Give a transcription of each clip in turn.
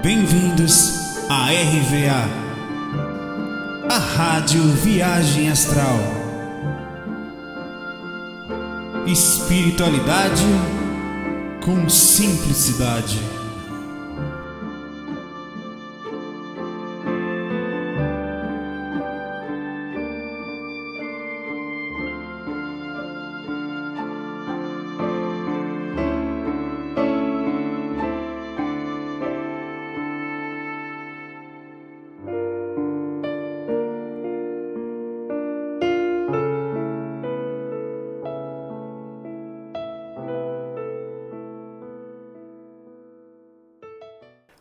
Bem-vindos à RVA, a Rádio Viagem Astral. Espiritualidade com simplicidade.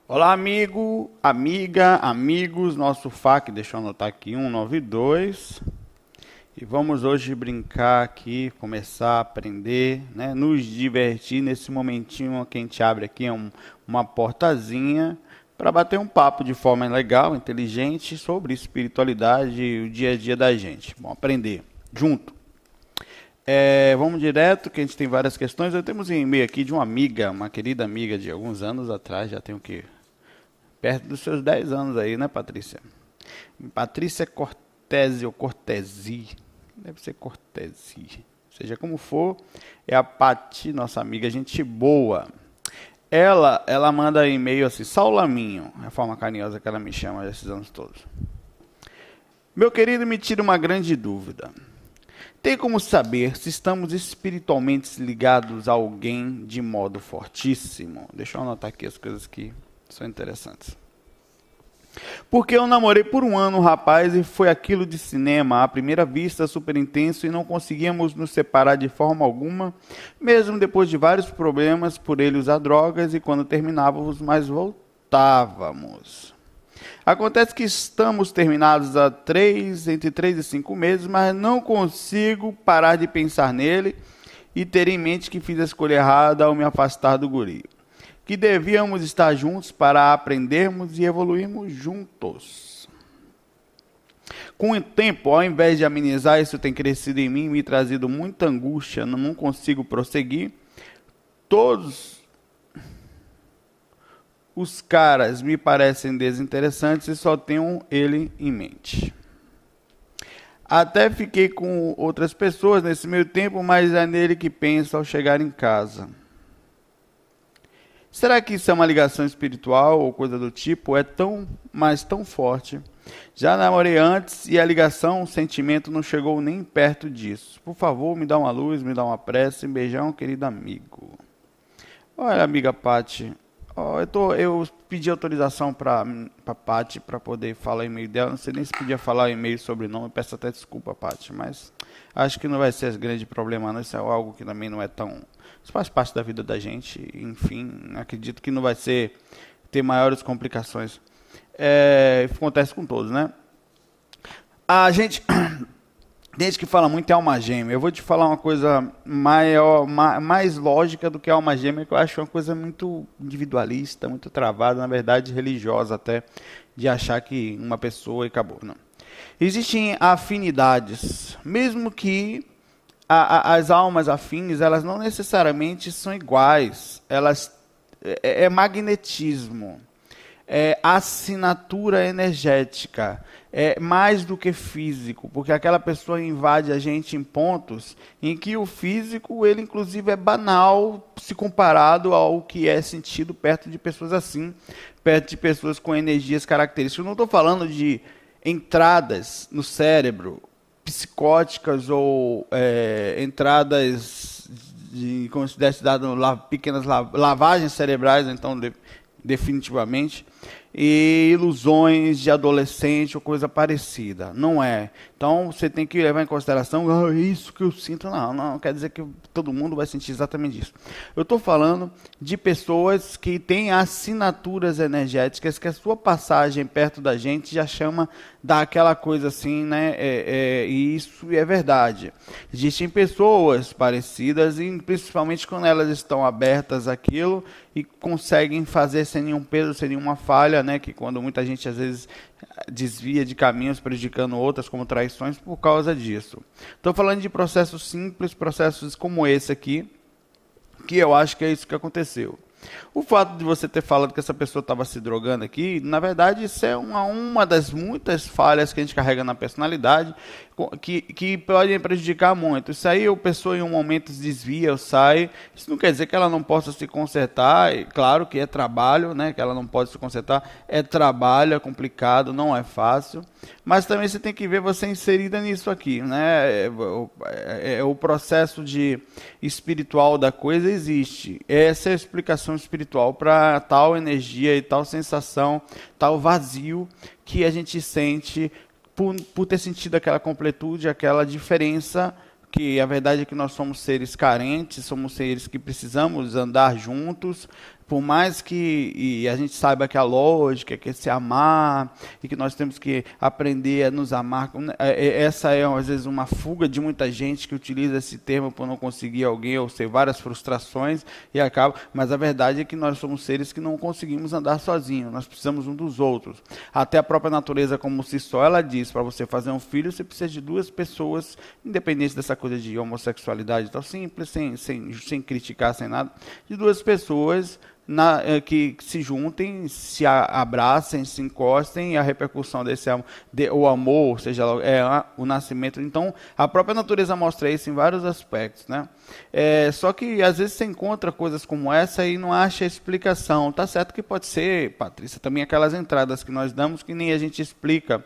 Olá, amigo, amiga, amigos, nosso FAQ, deixa eu anotar aqui, 192. E vamos hoje brincar aqui, começar a aprender, né? Nos divertir nesse momentinho que a gente abre aqui uma portazinha para bater um papo de forma legal, inteligente, sobre espiritualidade e o dia a dia da gente. Bom, aprender junto. Vamos direto, que a gente tem várias questões. Temos um e-mail aqui de uma amiga, uma querida amiga de alguns anos atrás, já tem o quê? Perto dos seus 10 anos aí, né, Patrícia? Patrícia Cortese ou Cortesi, deve ser Cortesi, seja como for, é a Pati, nossa amiga, gente boa. Ela manda e-mail assim, Saulaminho, é a forma carinhosa que ela me chama esses anos todos. Meu querido, me tira uma grande dúvida. Tem como saber se estamos espiritualmente ligados a alguém de modo fortíssimo? Deixa eu anotar aqui as coisas que são interessantes. Porque eu namorei por um ano um rapaz e foi aquilo de cinema, à primeira vista, super intenso, e não conseguíamos nos separar de forma alguma, mesmo depois de vários problemas por ele usar drogas, e quando terminávamos, mais voltávamos. Acontece que estamos terminados há entre 3 e 5 meses, mas não consigo parar de pensar nele e ter em mente que fiz a escolha errada ao me afastar do guri. Que devíamos estar juntos para aprendermos e evoluirmos juntos. Com o tempo, ao invés de amenizar, isso tem crescido em mim e me trazido muita angústia, não consigo prosseguir. Todos os caras me parecem desinteressantes e só tenho ele em mente. Até fiquei com outras pessoas nesse meio tempo, mas é nele que penso ao chegar em casa. Será que isso é uma ligação espiritual ou coisa do tipo? Mas tão forte. Já namorei antes e a ligação, o sentimento não chegou nem perto disso. Por favor, me dá uma luz, me dá uma prece. Um beijão, querido amigo. Olha, amiga Pati, eu pedi autorização para a Pati para poder falar o e-mail dela. Não sei nem se podia falar o e-mail sobre o nome. Peço até desculpa, Pati, mas acho que não vai ser grande problema, não. Isso é algo que também não é tão... Isso faz parte da vida da gente, enfim, acredito que não vai ter maiores complicações. Acontece com todos, né? A gente que fala muito é alma gêmea. Eu vou te falar uma coisa mais lógica do que alma gêmea, que eu acho uma coisa muito individualista, muito travada, na verdade religiosa até, de achar que uma pessoa e acabou. Não. Existem afinidades, mesmo que as almas afins, elas não necessariamente são iguais. É magnetismo, é assinatura energética, é mais do que físico, porque aquela pessoa invade a gente em pontos em que o físico, ele inclusive é banal se comparado ao que é sentido perto de pessoas assim, perto de pessoas com energias características. Eu não estou falando de entradas no cérebro, psicóticas ou entradas como se tivesse dado pequenas lavagens cerebrais, então definitivamente, e ilusões de adolescente ou coisa parecida. Não é. Então você tem que levar em consideração, é isso que eu sinto. Não quer dizer que todo mundo vai sentir exatamente isso. Eu estou falando de pessoas que têm assinaturas energéticas, que a sua passagem perto da gente já chama daquela coisa assim, né? E isso é verdade. Existem pessoas parecidas, e principalmente quando elas estão abertas àquilo e conseguem fazer sem nenhum peso, sem nenhuma falha, né? Que quando muita gente às vezes desvia de caminhos, prejudicando outras como traições por causa disso. Estou falando de processos simples, processos como esse aqui, que eu acho que é isso que aconteceu. O fato de você ter falado que essa pessoa estava se drogando aqui, na verdade, isso é uma das muitas falhas que a gente carrega na personalidade, que podem prejudicar muito. Isso aí a pessoa em um momento se desvia ou sai. Isso não quer dizer que ela não possa se consertar. Claro que é trabalho, né? Que ela não pode se consertar. É trabalho, é complicado, não é fácil. Mas também você tem que ver você inserida nisso aqui, né? O processo espiritual da coisa existe. Essa é a explicação espiritual para tal energia e tal sensação, tal vazio que a gente sente por ter sentido aquela completude, aquela diferença, que a verdade é que nós somos seres carentes, somos seres que precisamos andar juntos, por mais que a gente saiba que a lógica que é se amar, e que nós temos que aprender a nos amar. Essa é, às vezes, uma fuga de muita gente que utiliza esse termo por não conseguir alguém, ou ser várias frustrações, e acaba. Mas a verdade é que nós somos seres que não conseguimos andar sozinhos, nós precisamos um dos outros. Até a própria natureza, como si só, ela diz, para você fazer um filho, você precisa de duas pessoas, independente dessa coisa de homossexualidade e tal, simples, sem criticar, sem nada, de duas pessoas que se juntem, se abracem, se encostem, e a repercussão desse o amor, ou seja, o nascimento. Então, a própria natureza mostra isso em vários aspectos, né? Só que, às vezes, você encontra coisas como essa e não acha explicação. Tá certo que pode ser, Patrícia, também aquelas entradas que nós damos que nem a gente explica,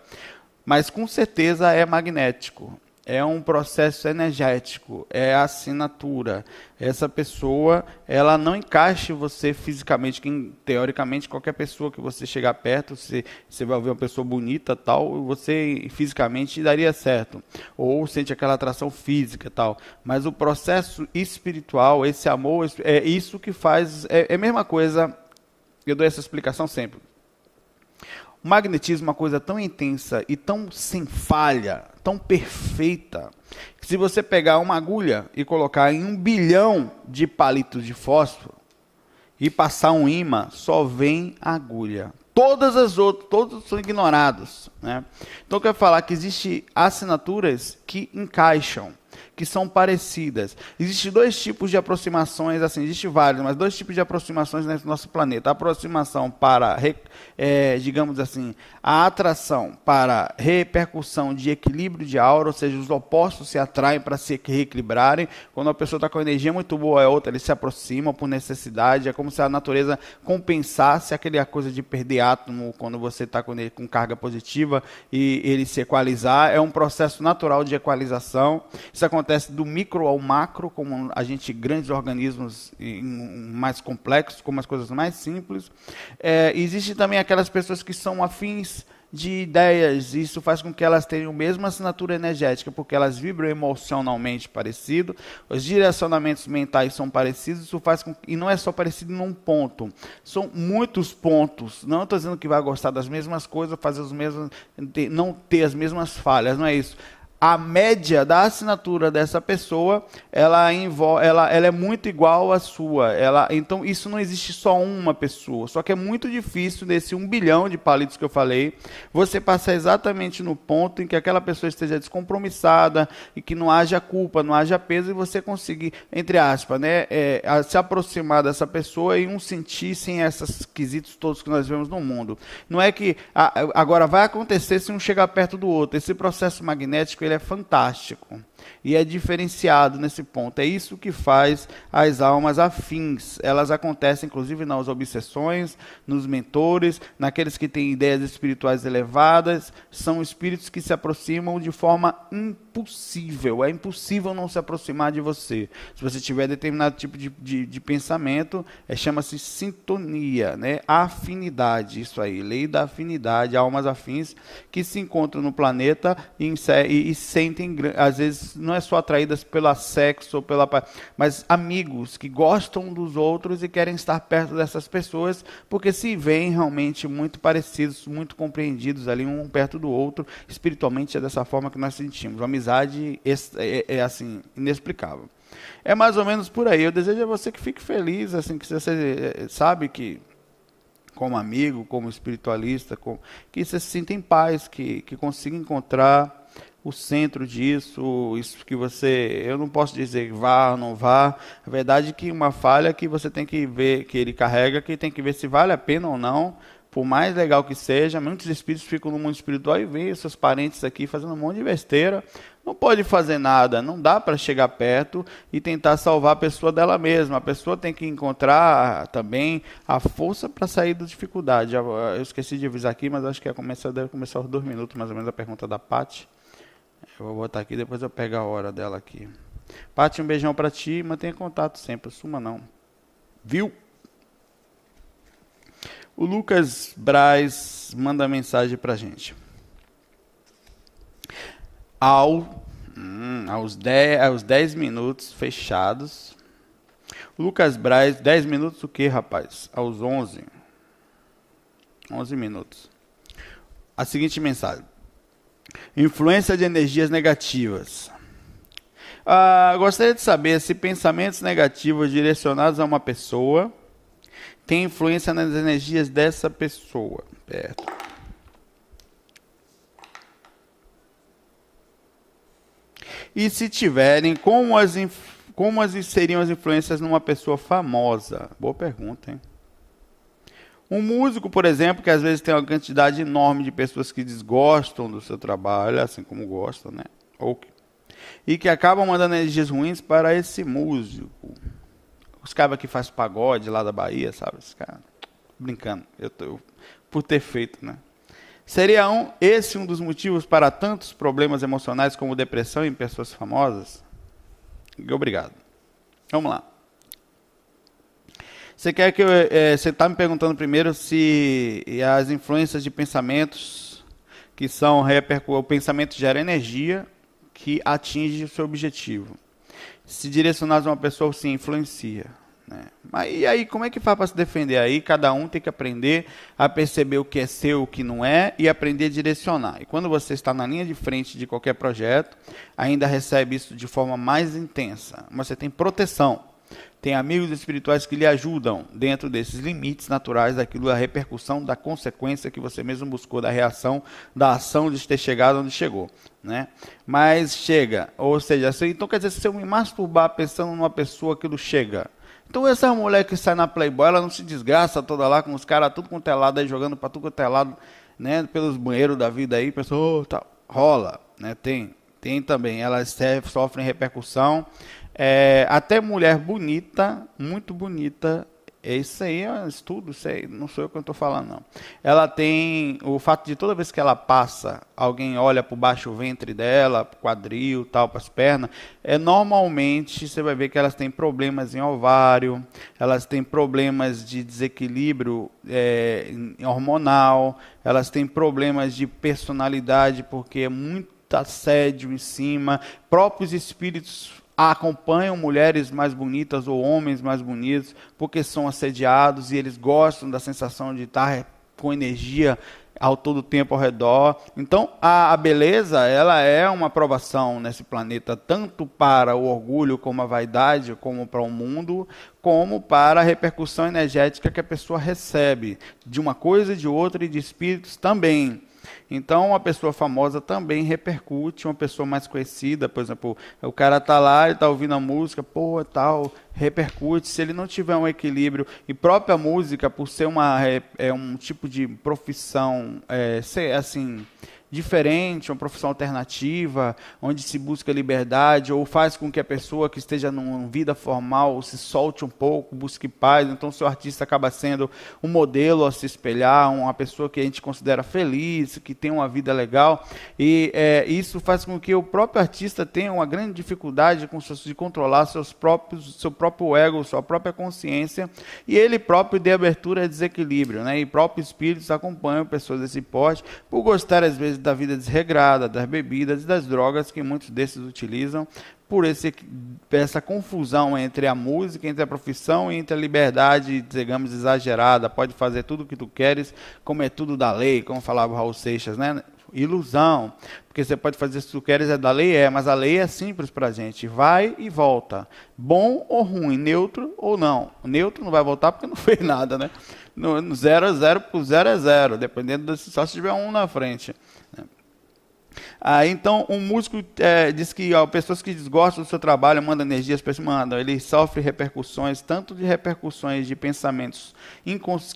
mas com certeza é magnético. É um processo energético, é a assinatura. Essa pessoa, ela não encaixa você fisicamente, que teoricamente qualquer pessoa que você chegar perto, você vai ver uma pessoa bonita, tal, você fisicamente daria certo, ou sente aquela atração física, tal. Mas o processo espiritual, esse amor, é isso que faz, é a mesma coisa. Eu dou essa explicação sempre. O magnetismo é uma coisa tão intensa e tão sem falha, tão perfeita, que se você pegar uma agulha e colocar em 1 bilhão de palitos de fósforo e passar um ímã, só vem agulha. Todas as outras, todos são ignorados, né? Então eu quero falar que existem assinaturas que encaixam, que são parecidas. Existem 2 tipos de aproximações, assim, existem vários, mas 2 tipos de aproximações nesse nosso planeta. A aproximação para, digamos assim, a atração para repercussão de equilíbrio de aura, ou seja, os opostos se atraem para se reequilibrarem. Quando a pessoa está com energia muito boa, a outra, eles se aproximam por necessidade. É como se a natureza compensasse aquela coisa de perder átomo quando você está com carga positiva e ele se equalizar. É um processo natural de equalização. Isso acontece do micro ao macro, como grandes organismos mais complexos, como as coisas mais simples. Existem também aquelas pessoas que são afins de ideias, e isso faz com que elas tenham a mesma assinatura energética, porque elas vibram emocionalmente parecido, os direcionamentos mentais são parecidos, isso faz com que, e não é só parecido num ponto, são muitos pontos. Não estou dizendo que vai gostar das mesmas coisas, fazer os mesmos, não ter as mesmas falhas, não é isso. A média da assinatura dessa pessoa, ela é muito igual à sua. Então, isso não existe só uma pessoa. Só que é muito difícil, nesse 1 bilhão de palitos que eu falei, você passar exatamente no ponto em que aquela pessoa esteja descompromissada e que não haja culpa, não haja peso, e você conseguir, entre aspas, né, se aproximar dessa pessoa e sentir sem esses quesitos todos que nós vemos no mundo. Não é que agora vai acontecer se um chegar perto do outro. Esse processo magnético, ele é fantástico e é diferenciado nesse ponto. É isso que faz as almas afins. Elas acontecem, inclusive, nas obsessões, nos mentores, naqueles que têm ideias espirituais elevadas. São espíritos que se aproximam de forma impossível. É impossível não se aproximar de você. Se você tiver determinado tipo de pensamento, chama-se sintonia, né? Afinidade, isso aí, lei da afinidade, almas afins que se encontram no planeta e sentem, às vezes, não é só atraídas pelo sexo, ou mas amigos que gostam dos outros e querem estar perto dessas pessoas, porque se veem realmente muito parecidos, muito compreendidos ali, um perto do outro. Espiritualmente é dessa forma que nós sentimos. A amizade é assim, inexplicável. É mais ou menos por aí. Eu desejo a você que fique feliz, assim, que você sabe que, como amigo, como espiritualista, que você se sinta em paz, que consiga encontrar o centro disso, isso que você, eu não posso dizer vá ou não vá, a verdade é que uma falha que você tem que ver, que ele carrega, que tem que ver se vale a pena ou não, por mais legal que seja. Muitos espíritos ficam no mundo espiritual e veem seus parentes aqui fazendo um monte de besteira, não pode fazer nada, não dá para chegar perto e tentar salvar a pessoa dela mesma. A pessoa tem que encontrar também a força para sair da dificuldade. Eu esqueci de avisar aqui, mas acho que deve começar aos 2 minutos, mais ou menos, a pergunta da Paty. Eu vou botar aqui, depois eu pego a hora dela aqui. Paty, um beijão para ti, mantenha contato sempre, suma não. Viu? O Lucas Braz manda mensagem pra gente. Aos 10 minutos fechados. O Lucas Braz, 10 minutos o quê, rapaz? Aos 11. 11 minutos. A seguinte mensagem. Influência de energias negativas. Gostaria de saber se pensamentos negativos direcionados a uma pessoa têm influência nas energias dessa pessoa. Perto. E se tiverem, como seriam as influências numa pessoa famosa? Boa pergunta, hein? Um músico, por exemplo, que às vezes tem uma quantidade enorme de pessoas que desgostam do seu trabalho, assim como gostam, né? E que acabam mandando energias ruins para esse músico. Os caras que fazem pagode lá da Bahia, sabe? Esse cara, brincando, por ter feito, né? Seria esse um dos motivos para tantos problemas emocionais como depressão em pessoas famosas? Obrigado. Vamos lá. Você quer que você está me perguntando primeiro se as influências de pensamentos, que são o pensamento gera energia que atinge o seu objetivo. Se direcionados a uma pessoa, sim, influencia. Né? Mas e aí, como é que faz para se defender? Aí cada um tem que aprender a perceber o que é seu, o que não é, e aprender a direcionar. E quando você está na linha de frente de qualquer projeto, ainda recebe isso de forma mais intensa. Você tem proteção. Tem amigos espirituais que lhe ajudam dentro desses limites naturais daquilo, da repercussão, da consequência que você mesmo buscou, da reação, da ação de ter chegado onde chegou. Né? Mas chega, ou seja, então quer dizer, se eu me masturbar pensando numa pessoa, aquilo chega. Então essa mulher que sai na Playboy, ela não se desgraça toda lá com os caras tudo quanto é lado aí, jogando para tudo quanto é lado, né, pelos banheiros da vida aí, pessoa, tá, rola, né, tem também, elas sofrem repercussão. Até mulher bonita, muito bonita, isso aí é um estudo, isso aí, não sou eu que estou falando, não. Ela tem o fato de toda vez que ela passa, alguém olha para o baixo ventre dela, para o quadril, tal, para as pernas, normalmente você vai ver que elas têm problemas em ovário, elas têm problemas de desequilíbrio hormonal, elas têm problemas de personalidade, porque é muito assédio em cima, próprios espíritos acompanham mulheres mais bonitas ou homens mais bonitos porque são assediados e eles gostam da sensação de estar com energia ao todo tempo ao redor. Então, a beleza, ela é uma aprovação nesse planeta, tanto para o orgulho, como a vaidade, como para o mundo, como para a repercussão energética que a pessoa recebe de uma coisa, de outra e de espíritos também. Então, uma pessoa famosa também repercute, uma pessoa mais conhecida, por exemplo, o cara está lá, ele está ouvindo a música, tal, repercute. Se ele não tiver um equilíbrio, e própria música, por ser um tipo de profissão, assim, diferente, uma profissão alternativa, onde se busca liberdade, ou faz com que a pessoa que esteja numa vida formal se solte um pouco, busque paz. Então, o seu artista acaba sendo um modelo a se espelhar, uma pessoa que a gente considera feliz, que tem uma vida legal, e isso faz com que o próprio artista tenha uma grande dificuldade de controlar seu próprio ego, sua própria consciência, e ele próprio dê abertura a desequilíbrio, né? E próprios espíritos acompanham pessoas desse porte, por gostar às vezes da vida desregrada, das bebidas e das drogas que muitos desses utilizam, por essa confusão entre a música, entre a profissão e entre a liberdade, digamos, exagerada. Pode fazer tudo o que tu queres, como é tudo da lei, como falava o Raul Seixas, né? Ilusão, porque você pode fazer se tu queres, é da lei, mas a lei é simples pra gente, vai e volta, bom ou ruim, neutro ou não. O neutro não vai voltar porque não fez nada, né? No 0 é 0, pro 0 é 0, dependendo só se tiver um na frente. Então, um músico diz que pessoas que desgostam do seu trabalho mandam energias para mandam. Ele sofre repercussões, tanto de repercussões de pensamentos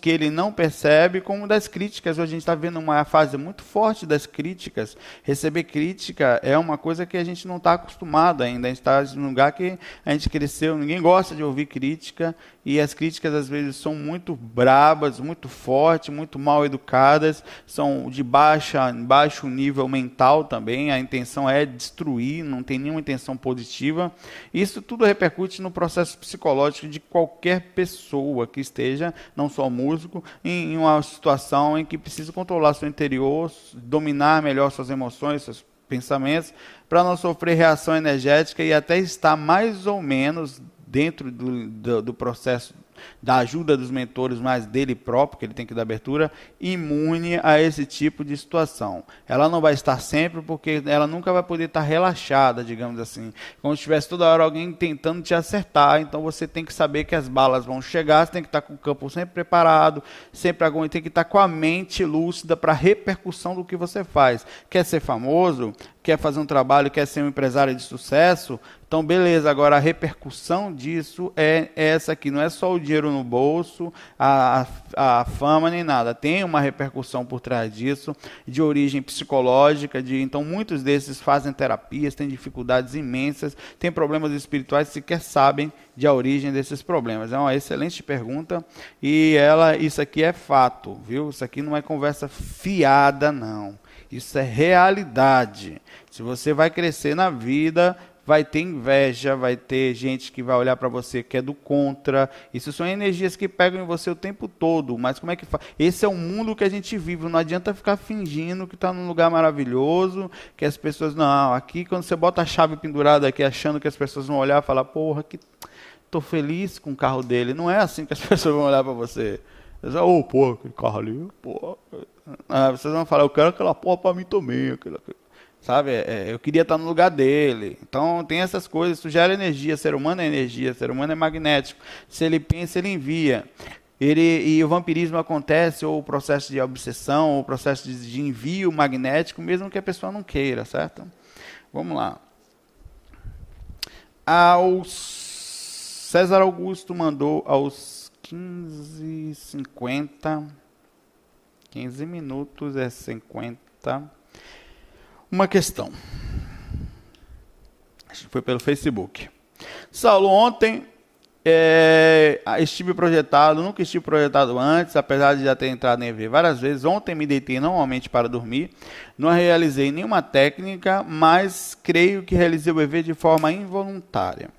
que ele não percebe, como das críticas. Hoje a gente está vendo uma fase muito forte das críticas. Receber crítica é uma coisa que a gente não está acostumado ainda. A gente está num lugar que a gente cresceu, ninguém gosta de ouvir crítica, e as críticas às vezes são muito brabas, muito fortes, muito mal educadas, são de baixo nível mental também, a intenção é destruir, não tem nenhuma intenção positiva. Isso tudo repercute no processo psicológico de qualquer pessoa que esteja, não só músico, em uma situação em que precisa controlar seu interior, dominar melhor suas emoções, seus pensamentos, para não sofrer reação energética e até estar mais ou menos dentro do processo da ajuda dos mentores, mas dele próprio, que ele tem que dar abertura, imune a esse tipo de situação. Ela não vai estar sempre, porque ela nunca vai poder estar relaxada, digamos assim. Como se tivesse toda hora alguém tentando te acertar, então você tem que saber que as balas vão chegar, você tem que estar com o campo sempre preparado, sempre tem que estar com a mente lúcida para a repercussão do que você faz. Quer ser famoso? Quer fazer um trabalho, quer ser um empresário de sucesso? Então, beleza, agora a repercussão disso é essa aqui, não é só o dinheiro no bolso, a fama nem nada, tem uma repercussão por trás disso, de origem psicológica, então muitos desses fazem terapias, têm dificuldades imensas, têm problemas espirituais, sequer sabem de a origem desses problemas. É uma excelente pergunta, e isso aqui é fato, viu? Isso aqui não é conversa fiada, não. Isso é realidade. Se você vai crescer na vida, vai ter inveja, vai ter gente que vai olhar para você que é do contra. Isso são energias que pegam em você o tempo todo. Mas como é que faz? Esse é o mundo que a gente vive. Não adianta ficar fingindo que está num lugar maravilhoso, que as pessoas... Não, aqui quando você bota a chave pendurada aqui, achando que as pessoas vão olhar e falar, porra, que tô feliz com o carro dele. Não é assim que as pessoas vão olhar para você. Eles vão, porra, aquele carro ali, porra... vocês vão falar, eu quero aquela porra para mim também, sabe? Eu queria estar no lugar dele. Então tem essas coisas, isso gera energia. Ser humano é energia, ser humano é magnético. Se ele pensa, ele envia. E o vampirismo acontece, ou o processo de obsessão, ou o processo de envio magnético, mesmo que a pessoa não queira, certo? Vamos lá. César Augusto mandou aos 15h50, 15 minutos é 50, uma questão. Acho que foi pelo Facebook. Saulo, ontem nunca estive projetado antes, apesar de já ter entrado em EV várias vezes. Ontem me deitei normalmente para dormir, não realizei nenhuma técnica, mas creio que realizei o EV de forma involuntária.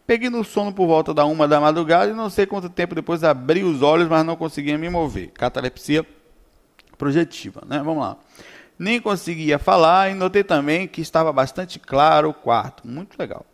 Peguei no sono por volta da 1 da madrugada e não sei quanto tempo depois abri os olhos, mas não conseguia me mover. Catalepsia projetiva, né? Vamos lá. Nem conseguia falar e notei também que estava bastante claro o quarto. Muito legal.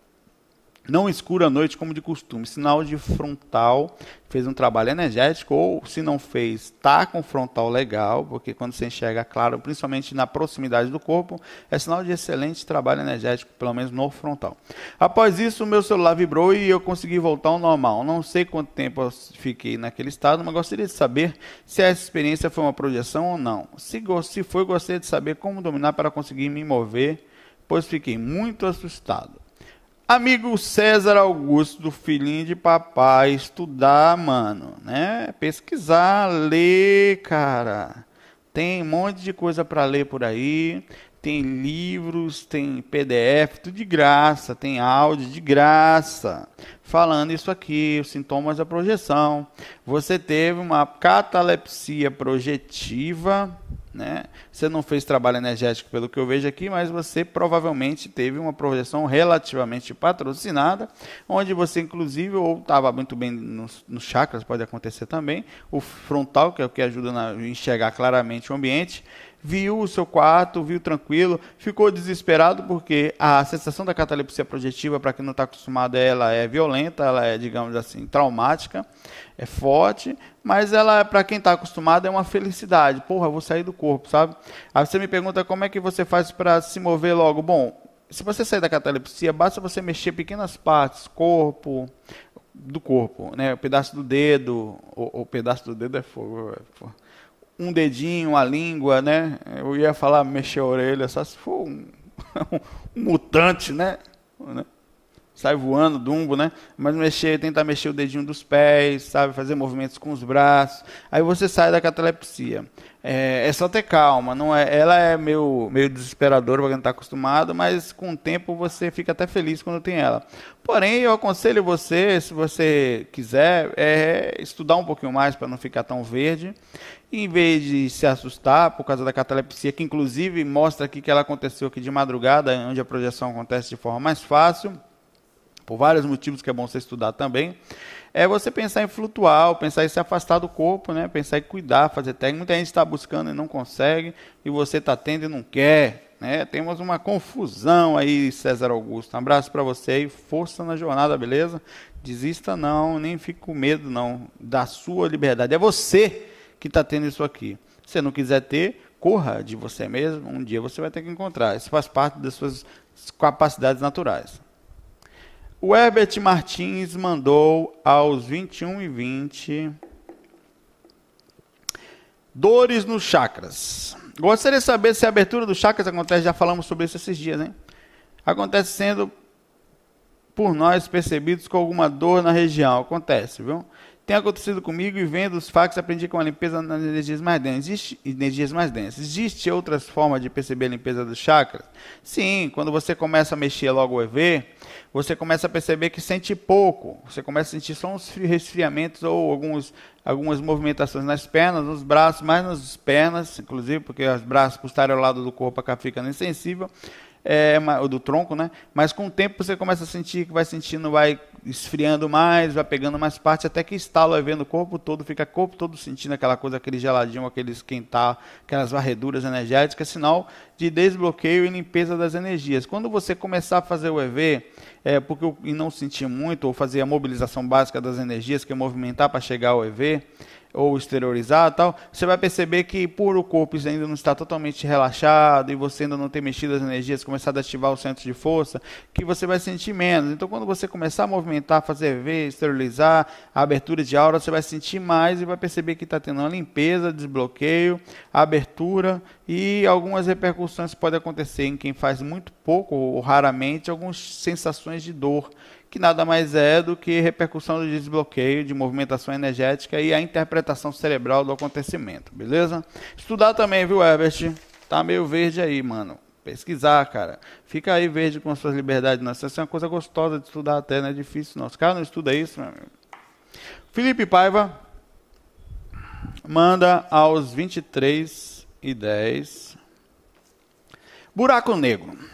Não escuro à noite como de costume. Sinal de frontal, fez um trabalho energético, ou se não fez, está com frontal legal, porque quando você enxerga claro, principalmente na proximidade do corpo, é sinal de excelente trabalho energético, pelo menos no frontal. Após isso, o meu celular vibrou e eu consegui voltar ao normal. Não sei quanto tempo eu fiquei naquele estado, mas gostaria de saber se essa experiência foi uma projeção ou não. Se foi, gostaria de saber como dominar para conseguir me mover, pois fiquei muito assustado. Amigo César Augusto, filhinho de papai, estudar, mano, né? Pesquisar, ler, cara. Tem um monte de coisa para ler por aí. Tem livros, tem PDF, tudo de graça. Tem áudio de graça. Falando isso aqui, os sintomas da projeção. Você teve uma catalepsia projetiva, né? Você não fez trabalho energético pelo que eu vejo aqui, mas você provavelmente teve uma projeção relativamente patrocinada, onde você inclusive ou estava muito bem nos chakras, pode acontecer também, o frontal, que é o que ajuda a enxergar claramente o ambiente, viu o seu quarto, viu tranquilo, ficou desesperado porque a sensação da catalepsia projetiva, para quem não está acostumado, ela é violenta, ela é, digamos assim, traumática, é forte, mas ela, para quem está acostumado, é uma felicidade. Porra, eu vou sair do corpo, sabe? Aí você me pergunta como é que você faz para se mover logo. Bom, se você sair da catalepsia, basta você mexer pequenas partes, do corpo, né? O pedaço do dedo, o pedaço do dedo é fogo. um dedinho, a língua, né? Eu ia falar mexer a orelha, só se for um mutante, né? Sai voando, dumbo, né? Mas tentar mexer o dedinho dos pés, sabe? Fazer movimentos com os braços. Aí você sai da catalepsia. É só ter calma. Não é, ela é meio desesperadora para quem não está acostumado, mas com o tempo você fica até feliz quando tem ela. Porém, eu aconselho você, se você quiser, estudar um pouquinho mais para não ficar tão verde. E, em vez de se assustar por causa da catalepsia, que inclusive mostra aqui que ela aconteceu aqui de madrugada, onde a projeção acontece de forma mais fácil, por vários motivos que é bom você estudar também, é você pensar em flutuar, pensar em se afastar do corpo, né? Pensar em cuidar, fazer técnica. Muita gente está buscando e não consegue, e você está tendo e não quer, né? Temos uma confusão aí, César Augusto. Um abraço para você e força na jornada, beleza? Desista não, nem fique com medo não, da sua liberdade. É você que está tendo isso aqui. Se você não quiser ter, corra de você mesmo, um dia você vai ter que encontrar. Isso faz parte das suas capacidades naturais. O Herbert Martins mandou aos 21h20. Dores nos chakras. Gostaria de saber se a abertura dos chakras acontece, já falamos sobre isso esses dias, hein? Acontece sendo por nós percebidos com alguma dor na região. Acontece, viu? Tem acontecido comigo e vendo os fax aprendi com a limpeza nas energias mais densas. Existe outras formas de perceber a limpeza dos chakras? Sim, quando você começa a mexer logo o EV, você começa a perceber que sente pouco. Você começa a sentir só uns resfriamentos ou algumas movimentações nas pernas, nos braços, mais nas pernas, inclusive, porque os braços por estarem ao lado do corpo acaba ficando insensível. Do tronco, né? Mas com o tempo você começa a sentir que vai esfriando mais, vai pegando mais parte, até que estala o EV no corpo todo, fica o corpo todo sentindo aquela coisa, aquele geladinho, aquele esquentar, aquelas varreduras energéticas, sinal de desbloqueio e limpeza das energias. Quando você começar a fazer o EV, e não sentir muito, ou fazer a mobilização básica das energias, que é movimentar para chegar ao EV, ou exteriorizar tal, você vai perceber que por o corpo ainda não está totalmente relaxado e você ainda não tem mexido as energias, começado a ativar o centro de força, que você vai sentir menos. Então, quando você começar a movimentar, fazer EV, esterilizar, a abertura de aura, você vai sentir mais e vai perceber que está tendo uma limpeza, desbloqueio, abertura e algumas repercussões que podem acontecer em quem faz muito pouco ou raramente, algumas sensações de dor, que nada mais é do que repercussão do desbloqueio, de movimentação energética e a interpretação cerebral do acontecimento, beleza? Estudar também, viu, Herbert? Tá meio verde aí, mano. Pesquisar, cara. Fica aí verde com as suas liberdades. Não. Isso é uma coisa gostosa de estudar até, não é difícil não. Os caras não estudam isso, meu amigo. Felipe Paiva manda aos 23h10. Buraco negro.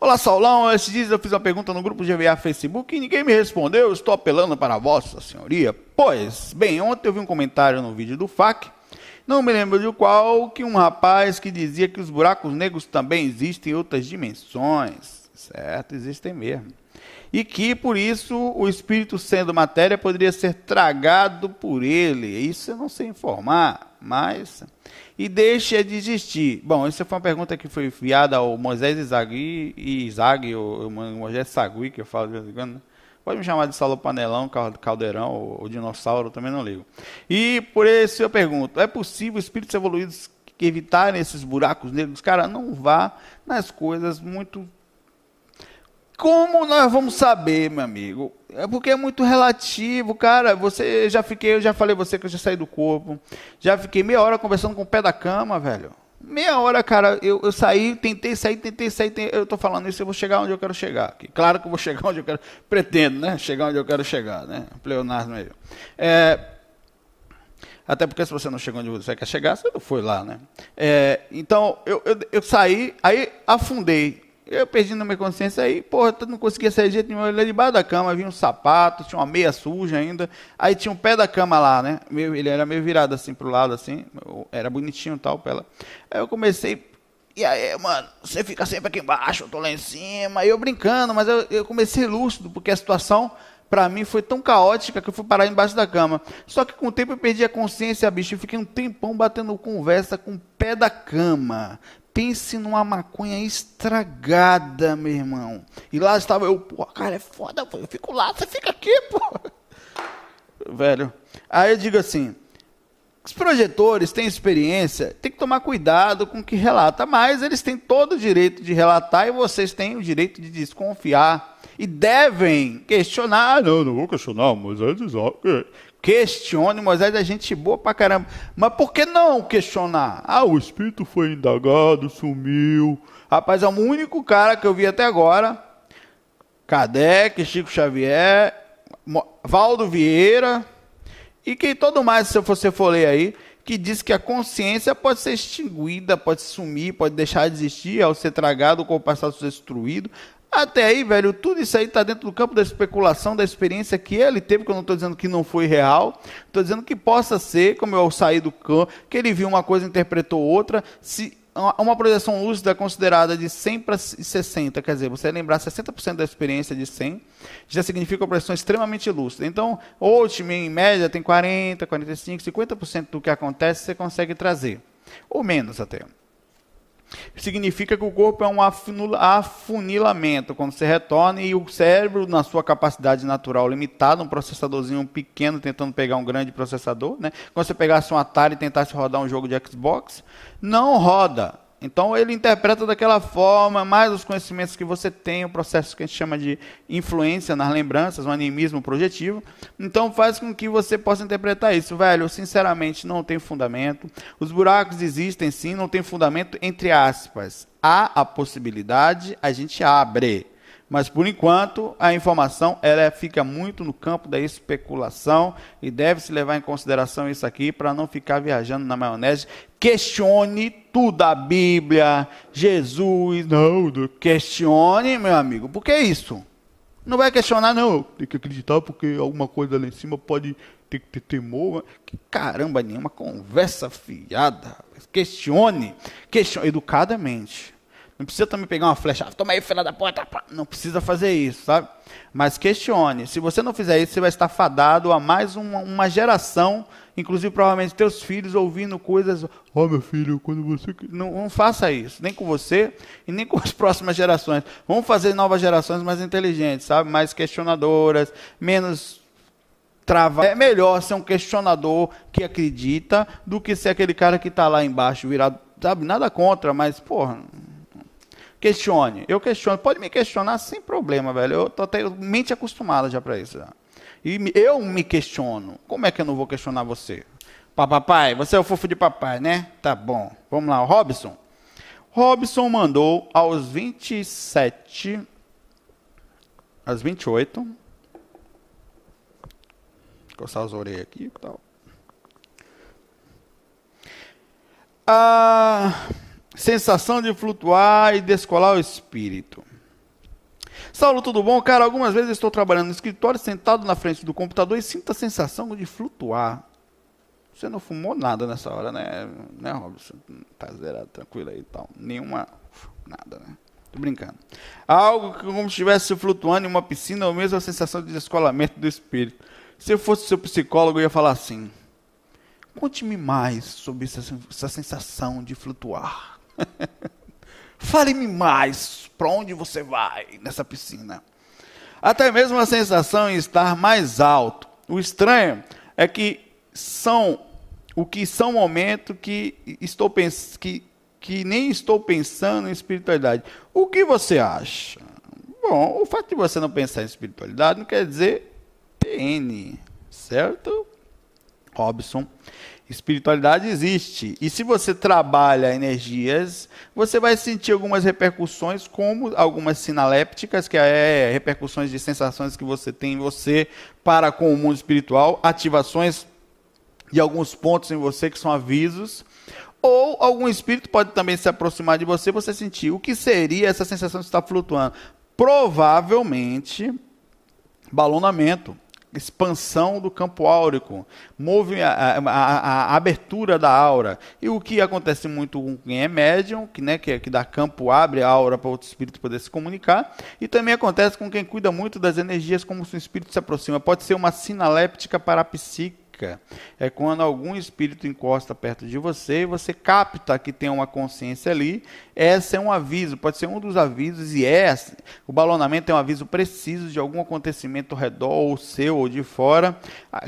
Olá, Saulão, esses dias eu fiz uma pergunta no grupo de GVA Facebook e ninguém me respondeu, estou apelando para a vossa senhoria. Pois, bem, ontem eu vi um comentário no vídeo do FAQ, não me lembro de qual, que um rapaz que dizia que os buracos negros também existem em outras dimensões, certo, existem mesmo. E que, por isso, o espírito sendo matéria poderia ser tragado por ele. Isso eu não sei informar, mas... E deixa de existir. Bom, essa foi uma pergunta que foi enviada ao Moisés Izag, ou Moisés Sagui, que eu falo de vez em quando, né? Pode me chamar de Saulo Panelão, Caldeirão, ou Dinossauro, também não ligo. E por isso eu pergunto, é possível espíritos evoluídos que evitarem esses buracos negros? Cara, não vá nas coisas muito... Como nós vamos saber, meu amigo? É porque é muito relativo, cara. Eu já falei você que eu já saí do corpo. Já fiquei meia hora conversando com o pé da cama, velho. Meia hora, cara, eu saí, tentei sair. Eu tô falando isso, eu vou chegar onde eu quero chegar. Claro que eu vou chegar onde eu quero. Pretendo, né? Chegar onde eu quero chegar, né? Pleonasmo aí. Até porque se você não chegou onde você quer chegar, você não foi lá, né? Então, eu saí, aí afundei. Eu perdi na minha consciência aí, porra, eu não conseguia sair de jeito nenhum. Eu olhei debaixo da cama, vi um sapato, tinha uma meia suja ainda. Aí tinha um pé da cama lá, né? Ele era meio virado assim pro lado, assim. Era bonitinho e tal, pela. Aí eu comecei. E aí, mano, você fica sempre aqui embaixo, eu tô lá em cima. Aí eu brincando, mas eu comecei lúcido, porque a situação, pra mim, foi tão caótica que eu fui parar embaixo da cama. Só que com o tempo eu perdi a consciência, bicho. Eu fiquei um tempão batendo conversa com o pé da cama. Pense numa maconha estragada, meu irmão. E lá estava eu, pô, cara, é foda, pô. Eu fico lá, você fica aqui, pô. Velho. Aí eu digo assim, Os projetores têm experiência, tem que tomar cuidado com o que relata, mas eles têm todo o direito de relatar e vocês têm o direito de desconfiar e devem questionar. Não vou questionar, Moisés. Questione, Moisés é gente boa pra caramba. Mas por que não questionar? O espírito foi indagado, sumiu. Rapaz, é o único cara que eu vi até agora. Kardec, Chico Xavier, Valdo Vieira... E que todo mais, se você for ler aí, que diz que a consciência pode ser extinguida, pode sumir, pode deixar de existir ao ser tragado, o corpo passar a ser destruído. Até aí, velho, tudo isso aí está dentro do campo da especulação, da experiência que ele teve, que eu não estou dizendo que não foi real, estou dizendo que possa ser, como eu saí do campo, que ele viu uma coisa e interpretou outra. Se uma projeção lúcida é considerada de 100 para 60, quer dizer, você lembrar 60% da experiência de 100, já significa uma projeção extremamente lúcida. Então, hoje, em média, tem 40, 45, 50% do que acontece você consegue trazer, ou menos até. Significa que o corpo é um afunilamento, quando você retorna e o cérebro, na sua capacidade natural limitada, um processadorzinho pequeno tentando pegar um grande processador, né? Quando você pegasse um Atari e tentasse rodar um jogo de Xbox, não roda. Então ele interpreta daquela forma, mais os conhecimentos que você tem, o processo que a gente chama de influência nas lembranças, um animismo projetivo. Então faz com que você possa interpretar isso. Velho, sinceramente, não tem fundamento. Os buracos existem sim, não tem fundamento, entre aspas. Há a possibilidade, a gente abre. Mas, por enquanto, a informação ela fica muito no campo da especulação e deve-se levar em consideração isso aqui para não ficar viajando na maionese. Questione tudo, a Bíblia, Jesus, não, questione, meu amigo. Por que isso? Não vai questionar, não. Tem que acreditar porque alguma coisa lá em cima pode ter que ter temor. Que caramba, nenhuma conversa fiada. Questione educadamente. Não precisa também pegar uma flecha, toma aí, filha da puta. Não precisa fazer isso, sabe? Mas questione. Se você não fizer isso, você vai estar fadado a mais uma geração, inclusive provavelmente teus filhos ouvindo coisas. Meu filho, quando você... Não faça isso, nem com você e nem com as próximas gerações. Vamos fazer novas gerações mais inteligentes, sabe? Mais questionadoras, menos... É melhor ser um questionador que acredita do que ser aquele cara que está lá embaixo virado, sabe? Nada contra, mas, porra... Questione, eu questiono, pode me questionar sem problema, velho, eu tô até mente acostumada já para isso. Já. E eu me questiono, como é que eu não vou questionar você? Papai, você é o fofo de papai, né? Tá bom, vamos lá, o Robson. Robson mandou aos 27, às 28, coçar as orelhas aqui e tal. Sensação de flutuar e descolar o espírito. Saulo, tudo bom? Cara, algumas vezes estou trabalhando no escritório, sentado na frente do computador e sinto a sensação de flutuar. Você não fumou nada nessa hora, né, Robson? Tá zerado, tranquilo aí e tal. Nenhuma... nada, né? Tô brincando. Algo que como se estivesse flutuando em uma piscina ou mesmo a sensação de descolamento do espírito. Se eu fosse seu psicólogo, eu ia falar assim... Conte-me mais sobre essa sensação de flutuar. Fale-me mais, para onde você vai nessa piscina? Até mesmo a sensação em estar mais alto. O estranho é que são momentos que nem estou pensando em espiritualidade. O que você acha? Bom, o fato de você não pensar em espiritualidade não quer dizer PN, certo? Robson. Espiritualidade existe. E se você trabalha energias, você vai sentir algumas repercussões, como algumas sinalépticas, que é repercussões de sensações que você tem em você para com o mundo espiritual, ativações de alguns pontos em você que são avisos, ou algum espírito pode também se aproximar de você, você sentir. O que seria essa sensação de estar flutuando? Provavelmente, balonamento. Expansão do campo áurico, a abertura da aura. E o que acontece muito com quem é médium, que dá campo, abre a aura para outro espírito poder se comunicar, e também acontece com quem cuida muito das energias, como se o espírito se aproxima. Pode ser uma sinaléptica parapsíquica, significa? É quando algum espírito encosta perto de você e você capta que tem uma consciência ali. Esse é um aviso, pode ser um dos avisos, e o balonamento é um aviso preciso de algum acontecimento ao redor, ou seu, ou de fora,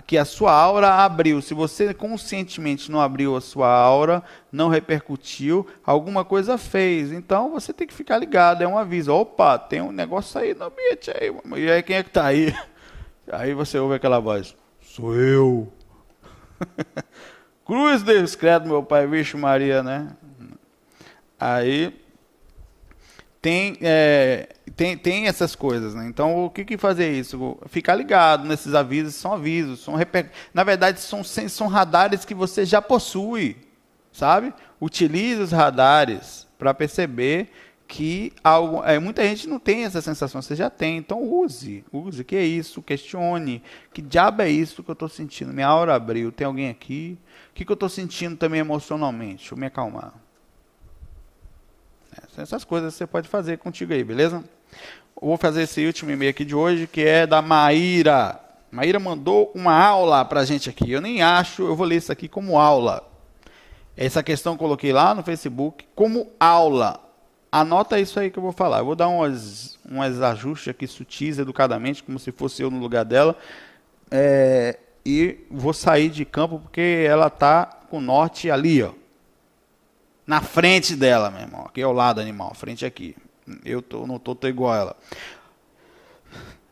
que a sua aura abriu. Se você conscientemente não abriu a sua aura, não repercutiu, alguma coisa fez. Então você tem que ficar ligado, é um aviso. Opa, tem um negócio aí no ambiente aí. E aí, quem é que está aí? Aí você ouve aquela voz: sou eu. Cruz Deus, credo, meu pai, Virgem Maria, né? Aí tem essas coisas, né? Então, o que fazer isso? Ficar ligado nesses avisos. São avisos, na verdade, são radares que você já possui, sabe? Utilize os radares para perceber que muita gente não tem essa sensação, você já tem, então use, que é isso, questione, que diabo é isso que eu estou sentindo, minha aura abriu, tem alguém aqui, o que eu estou sentindo também emocionalmente, deixa eu me acalmar. Essas coisas você pode fazer contigo aí, beleza? Eu vou fazer esse último e-mail aqui de hoje, que é da Maíra. Maíra mandou uma aula para a gente aqui, eu vou ler isso aqui como aula. Essa questão eu coloquei lá no Facebook como aula. Anota isso aí que eu vou falar. Eu vou dar uns ajustes aqui sutis, educadamente, como se fosse eu no lugar dela. E vou sair de campo porque ela está com o norte ali, ó. Na frente dela, meu irmão. Aqui é o lado animal, frente aqui. Eu não estou igual a ela.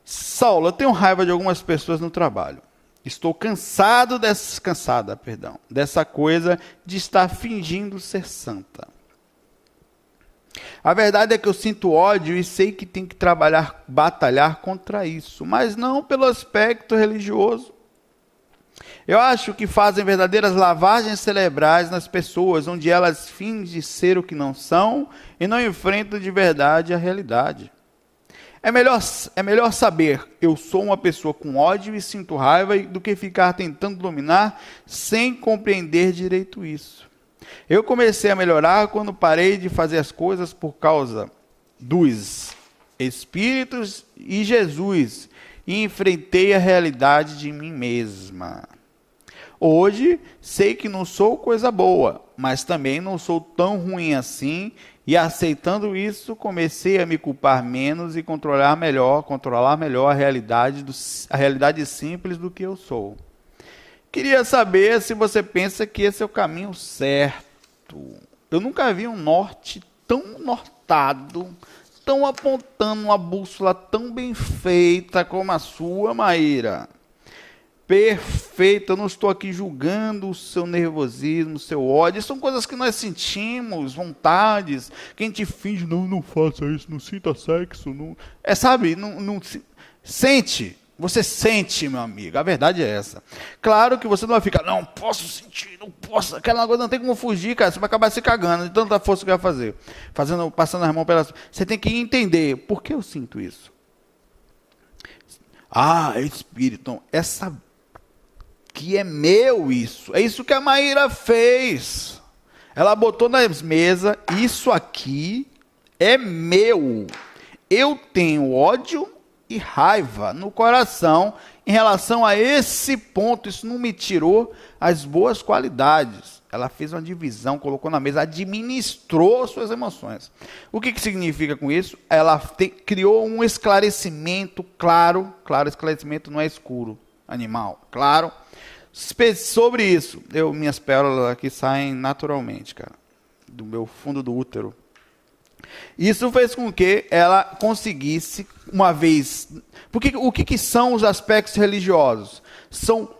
Saulo, eu tenho raiva de algumas pessoas no trabalho. Estou cansada dessa coisa de estar fingindo ser santa. A verdade é que eu sinto ódio e sei que tenho que batalhar contra isso, mas não pelo aspecto religioso. Eu acho que fazem verdadeiras lavagens cerebrais nas pessoas, onde elas fingem ser o que não são e não enfrentam de verdade a realidade. É melhor saber eu sou uma pessoa com ódio e sinto raiva do que ficar tentando dominar sem compreender direito isso. Eu comecei a melhorar quando parei de fazer as coisas por causa dos Espíritos e Jesus e enfrentei a realidade de mim mesma. Hoje, sei que não sou coisa boa, mas também não sou tão ruim assim, e aceitando isso, comecei a me culpar menos e controlar melhor a realidade simples do que eu sou. Queria saber se você pensa que esse é o caminho certo. Eu nunca vi um norte tão nortado, tão apontando uma bússola tão bem feita como a sua, Maíra. Perfeito, eu não estou aqui julgando o seu nervosismo, o seu ódio. São coisas que nós sentimos, vontades, que a gente finge, não faça isso, não sinta sexo. Não... Sente. Você sente, meu amigo, a verdade é essa. Claro que você não vai ficar, não posso sentir, não posso, aquela coisa não tem como fugir, cara, você vai acabar se cagando de tanta força que vai fazer, passando as mãos pelas... Você tem que entender, por que eu sinto isso? É espírito, essa que é meu isso, é isso que a Maíra fez. Ela botou nas mesas, isso aqui é meu. Eu tenho ódio e raiva no coração em relação a esse ponto. Isso não me tirou as boas qualidades. Ela fez uma divisão, colocou na mesa, administrou suas emoções. O que significa com isso? Ela criou um esclarecimento claro, esclarecimento não é escuro, animal, claro, sobre isso. Minhas pérolas aqui saem naturalmente, cara, do meu fundo do útero. Isso fez com que ela conseguisse, uma vez... Porque o que são os aspectos religiosos? São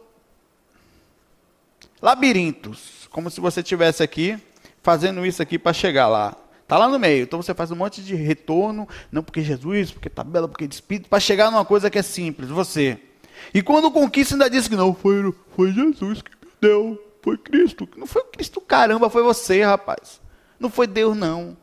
labirintos, como se você estivesse aqui, fazendo isso aqui para chegar lá. Está lá no meio, então você faz um monte de retorno, não porque Jesus, porque tabela, porque de espírito, para chegar numa coisa que é simples, você. E quando conquista ainda diz que não, foi Jesus que me deu, foi Cristo. Não foi Cristo, caramba, foi você, rapaz. Não foi Deus, não.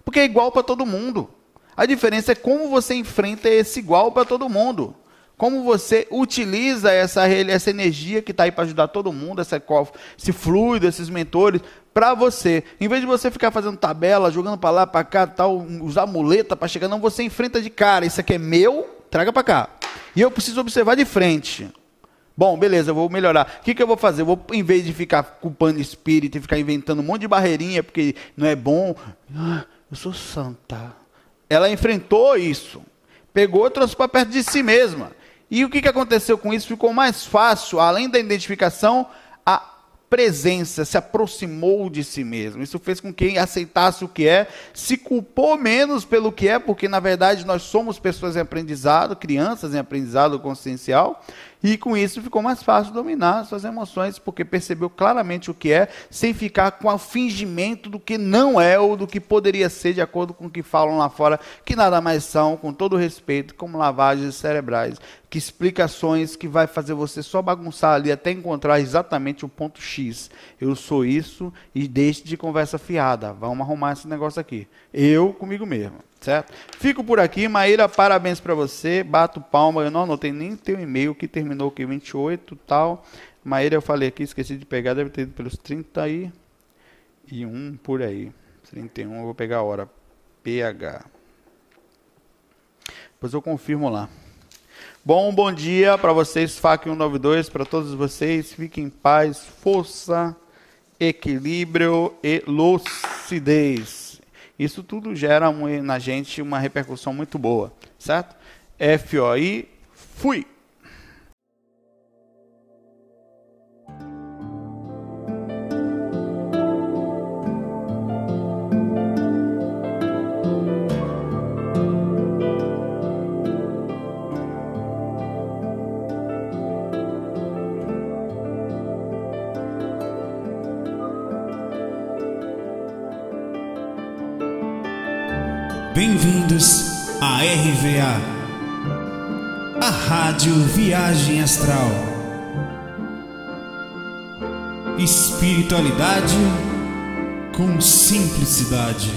Porque é igual para todo mundo. A diferença é como você enfrenta esse igual para todo mundo. Como você utiliza essa energia que está aí para ajudar todo mundo, esse fluido, esses mentores, para você. Em vez de você ficar fazendo tabela, jogando para lá, para cá, tal, usar muleta para chegar, não, você enfrenta de cara. Isso aqui é meu, traga para cá. E eu preciso observar de frente. Bom, beleza, eu vou melhorar. O que eu vou fazer? Eu vou, em vez de ficar culpando espírito e ficar inventando um monte de barreirinha porque não é bom, eu sou santa. Ela enfrentou isso, pegou e trouxe para perto de si mesma. E o que aconteceu com isso? Ficou mais fácil, além da identificação, a presença, se aproximou de si mesmo. Isso fez com que aceitasse o que é, se culpou menos pelo que é, porque na verdade nós somos pessoas em aprendizado, crianças em aprendizado consciencial, e com isso ficou mais fácil dominar suas emoções, porque percebeu claramente o que é, sem ficar com o fingimento do que não é ou do que poderia ser, de acordo com o que falam lá fora, que nada mais são, com todo respeito, como lavagens cerebrais, que explicações que vai fazer você só bagunçar ali até encontrar exatamente o ponto X. Eu sou isso e deixe de conversa fiada. Vamos arrumar esse negócio aqui. Eu comigo mesmo, certo? Fico por aqui. Maíra, parabéns para você. Bato palma. Eu não anotei nem teu e-mail, que terminou aqui 28 e tal. Maíra, eu falei aqui, esqueci de pegar, deve ter ido pelos 31 por aí. 31, eu vou pegar a hora. PH. Depois eu confirmo lá. Bom dia para vocês, FAC 192, para todos vocês, fiquem em paz, força, equilíbrio e lucidez. Isso tudo gera na gente uma repercussão muito boa, certo? FOI, fui! Bem-vindos à RVA, a Rádio Viagem Astral. Espiritualidade com simplicidade.